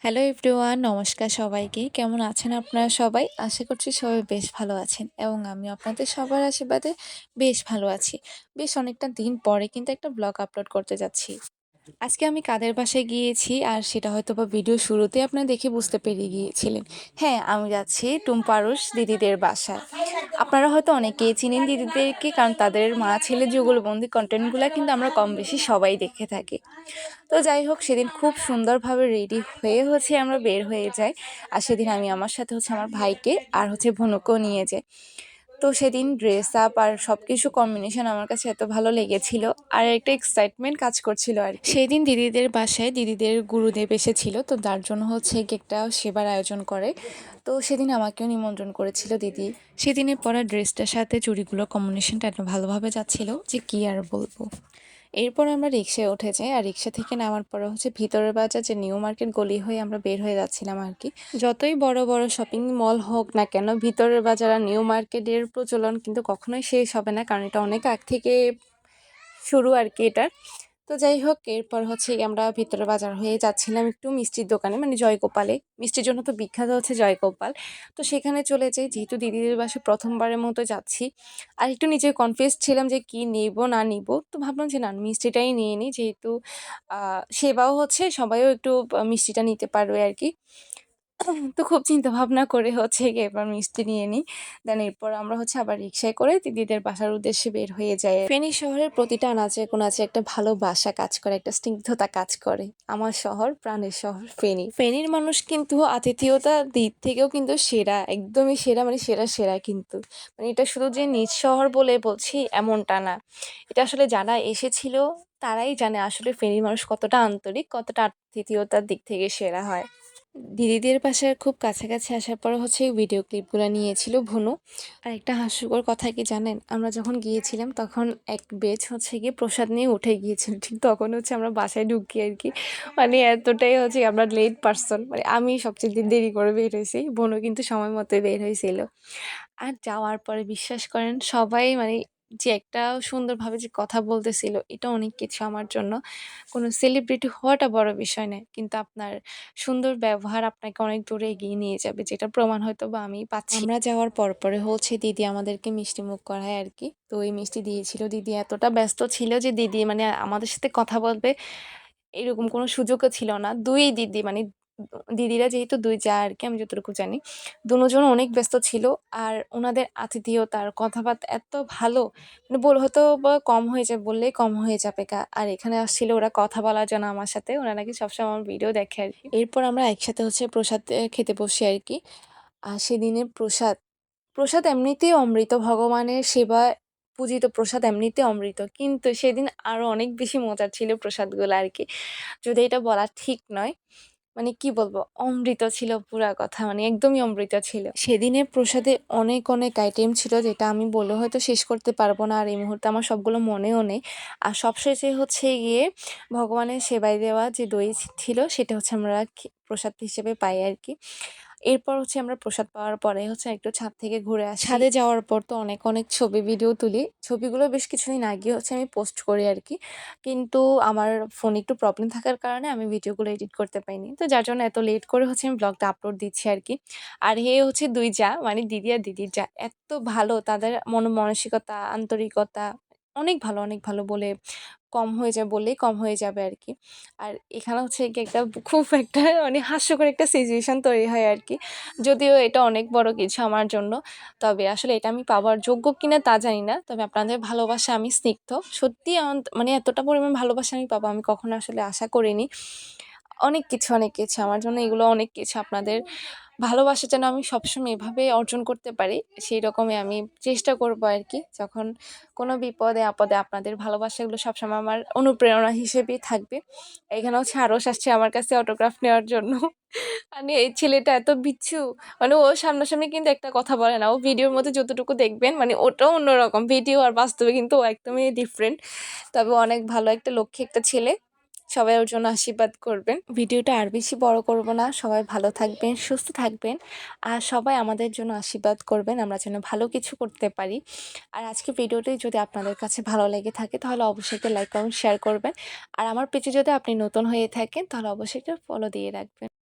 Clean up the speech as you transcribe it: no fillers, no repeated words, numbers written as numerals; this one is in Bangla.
হ্যালো এভরিওয়ান, নমস্কার সবাইকে। কেমন আছেন আপনারা সবাই? আশা করছি সবাই বেশ ভালো আছেন এবং আমি আপনাদের সবার আশীর্বাদে বেশ ভালো আছি। বেশ অনেকটা দিন পরে কিন্তু একটা ব্লগ আপলোড করতে যাচ্ছি। আজকে আমি কাদের বাসায় গিয়েছি আর সেটা হয়তোবা ভিডিও শুরুতে আপনারা দেখে বুঝতে পেরে গিয়েছিলেন। হ্যাঁ, আমি যাচ্ছি টুম্পারুষ দিদিদের বাসায়। আপনারা হয়তো অনেকেই চিনেন দিদিদেরকে, কারণ তাদের মা ছেলে যুগলবন্দি কন্টেন্টগুলো কিন্তু আমরা কম বেশি সবাই দেখে থাকি। তো যাই হোক, সেদিন খুব সুন্দরভাবে রেডি হয়ে আমরা বের হয়ে যাই। আর সেদিন আমি আমার সাথে আমার ভাইকে আর বোনকেও নিয়ে যাই। তো সেদিন ড্রেস আপ আর সব কিছু কম্বিনেশন আমার কাছে এত ভালো লেগেছিল, আর একটা এক্সাইটমেন্ট কাজ করছিল। আর সেই দিন দিদিদের বাসায় দিদিদের গুরুদেব এসেছিল, তো তার জন্য একটা সেবার আয়োজন করে। তো সেদিন আমাকেও নিমন্ত্রণ করেছিল দিদি। সেদিনের পরা ড্রেসটার সাথে চুড়িগুলোর কম্বিনেশনটা এত ভালোভাবে যাচ্ছিল যে কি আর বলবো। এরপর আমরা রিক্সায় উঠে যাই, আর রিক্সা থেকে নামার পরে ভিতরের বাজার যে নিউ মার্কেট গলি হয়ে আমরা বের হয়ে যাচ্ছিলাম আর কি। যতই বড় বড় শপিং মল হোক না কেন, ভিতরের বাজার আর নিউ মার্কেটের প্রচলন কিন্তু কখনোই শেষ হবে না, কারণ এটা অনেক আগ থেকে শুরু আর কি এটার। তো যাই হোক, এরপর আমরা ভিতরে বাজার হয়ে যাচ্ছিলাম একটু মিষ্টির দোকানে, মানে জয়গোপালে। মিষ্টির জন্য তো বিখ্যাত জয়গোপাল। তো সেখানে চলে যাই, যেহেতু দিদিদের বাসায় প্রথমবারের মতো যাচ্ছি। আর একটু নিজে কনফিউজ ছিলাম যে কি নেব না নিব, তো ভাবলাম যে না, মিষ্টিটাই নিয়ে নিই, যেহেতু সেবাও সবাইও একটু মিষ্টিটা নিতে পারবে আর কি। তো খুব চিন্তা ভাবনা করে গিয়ে এবার মিষ্টি নিয়ে নিই। দেন এরপর আমরা আবার রিক্সায় করে দিদিদের বাসার উদ্দেশ্যে বের হয়ে যাই। ফেনী শহরের প্রতিটা আনাচে কোনাচে একটা ভালোবাসা কাজ করে, একটা স্নিগ্ধতা কাজ করে। আমার শহর, প্রাণের শহর ফেনী। ফেনীর মানুষ কিন্তু আতিথেয়তার দিক থেকেও কিন্তু সেরা, একদমই সেরা, মানে সেরা সেরা কিন্তু। মানে এটা শুধু যে নিজ শহর বলে বলছি এমনটা না, এটা আসলে যারা এসেছিল তারাই জানে আসলে ফেনীর মানুষ কতটা আন্তরিক, কতটা আতিথেয়তার দিক থেকে সেরা হয়। দিদিদের বাসার খুব কাছাকাছি আসার পর ভিডিও ক্লিপগুলো নিয়েছিল ভুনু। আর একটা হাস্যকর কথা কি জানেন, আমরা যখন গিয়েছিলাম তখন এক বেচ গিয়ে প্রসাদ নিয়ে উঠে গিয়েছিল, ঠিক তখন আমরা বাসায় ঢুকি আর কি। মানে এতটাই আমরা লেট পারসন, মানে আমি সবচেয়ে দেরি করে বের হয়েছি, ভুনু কিন্তু সময় মতো বের হয়েছিল। আর যাওয়ার পরে বিশ্বাস করেন সবাই, মানে যে একটা সুন্দরভাবে যে কথা বলতেছিল, এটা অনেক কিছু আমার জন্য। কোনো সেলিব্রিটি হওয়াটা বড় বিষয় নয়, কিন্তু আপনার সুন্দর ব্যবহার আপনাকে অনেক দূরে এগিয়ে নিয়ে যাবে, যেটা প্রমাণ হয়তো বা আমি পাচ্ছি। আমরা যাওয়ার পরে দিদি আমাদেরকে মিষ্টি মুখ করায় আর কি। তো এই মিষ্টি দিয়েছিল, দিদি এতটা ব্যস্ত ছিল যে দিদি মানে আমাদের সাথে কথা বলবে এরকম কোনো সুযোগও ছিল না। দুই দিদি, মানে দিদিরা যেহেতু দুই যা আর কি, আমি যতটুকু জানি দুজন অনেক ব্যস্ত ছিল। আর ওনাদের আতিথেয়তার কথাবার্তা এত ভালো, মানে হয়তো বা কম হয়ে যায়, বললেই কম হয়ে যাবে আর এখানে আসছিল ওরা কথা বলার জন্য আমার সাথে, ওরা নাকি সবসময় আমার ভিডিও দেখে আর কি। এরপর আমরা একসাথে প্রসাদ খেতে বসি আর কি। আর সেদিনের প্রসাদ প্রসাদ এমনিতেই অমৃত, ভগবানের সেবায় পূজিত প্রসাদ এমনিতে অমৃত, কিন্তু সেদিন আরো অনেক বেশি মজার ছিল প্রসাদগুলো আর কি। যদি এটা বলা ঠিক নয়, মানে কি বলবো, অমৃত ছিল পুরা কথা, মানে একদমই অমৃত ছিল। সেদিনের প্রসাদে অনেক অনেক আইটেম ছিল, যেটা আমি বলে হয়তো শেষ করতে পারবো না, আর এই মুহূর্তে আমার সবগুলো মনেও নেই। আর সবশেষে গিয়ে ভগবানের সেবায় দেওয়া যে দই ছিল, সেটা আমরা প্রসাদ হিসেবে পাই আর কি। এরপর আমরা প্রসাদ পাওয়ার পরে একটু ছাদ থেকে ঘুরে আসি। ছাদে যাওয়ার পর তো অনেক অনেক ছবি ভিডিও তুলি। ছবিগুলো বেশ কিছুদিন আগে আমি পোস্ট করি আর কি, কিন্তু আমার ফোনে একটু প্রবলেম থাকার কারণে আমি ভিডিওগুলো এডিট করতে পাইনি, তো যার জন্য এত লেট করে আমি ব্লগটা আপলোড দিচ্ছি আর কি। আর দুই যা, মানে দিদি আর দিদির যা, এত ভালো তাদের মানসিকতা, আন্তরিকতা অনেক ভালো, অনেক ভালো বলে কম হয়ে যায়, বললেই কম হয়ে যাবে আর কি। আর এখানে কি একটা খুব একটা মানে হাস্যকর একটা সিচুয়েশন তৈরি হয় আর কি। যদিও এটা অনেক বড় কিছু আমার জন্য, তবে আসলে এটা আমি পাওয়ার যোগ্য কিনা তা জানি না। তবে আপনাদের ভালোবাসা আমি স্নিগ্ধ, সত্যি মানে এতটা পরিমাণ ভালোবাসা আমি পাবো আমি কখনো আসলে আশা করিনি। অনেক কিছু, অনেক কিছু আমার জন্য, এগুলো অনেক কিছু। আপনাদের ভালোবাসা যেন আমি সবসময় এভাবে অর্জন করতে পারি, সেই রকমই আমি চেষ্টা করবো আর কি। যখন কোনো বিপদে আপদে আপনাদের ভালোবাসাগুলো সবসময় আমার অনুপ্রেরণা হিসেবেই থাকবে। এখানে আরস আসছে আমার কাছে অটোগ্রাফ নেওয়ার জন্য। মানে এই ছেলেটা এত বিচ্ছু, মানে ও সামনাসামনি কিন্তু একটা কথা বলে না, ও ভিডিওর মধ্যে যতটুকু দেখবেন মানে ওটাও অন্যরকম, ভিডিও আর বাস্তবে কিন্তু ও একদমই ডিফারেন্ট। তবে অনেক ভালো একটা লক্ষ্মী একটা ছেলে, সবাই ওর জন্য আশীর্বাদ করবেন। ভিডিওটা আর বেশি বড় করব না, সবাই ভালো থাকবেন, সুস্থ থাকবেন, আর সবাই আমাদের জন্য আশীর্বাদ করবেন, আমরা যেন ভালো কিছু করতে পারি। আর আজকে ভিডিওটি যদি আপনাদের কাছে ভালো লেগে থাকে তাহলে অবশ্যই একটা লাইক কমেন্ট শেয়ার করবেন। আর আমার পেজে যদি আপনি নতুন হয়ে থাকেন তাহলে অবশ্যই একটা ফলো দিয়ে রাখবেন।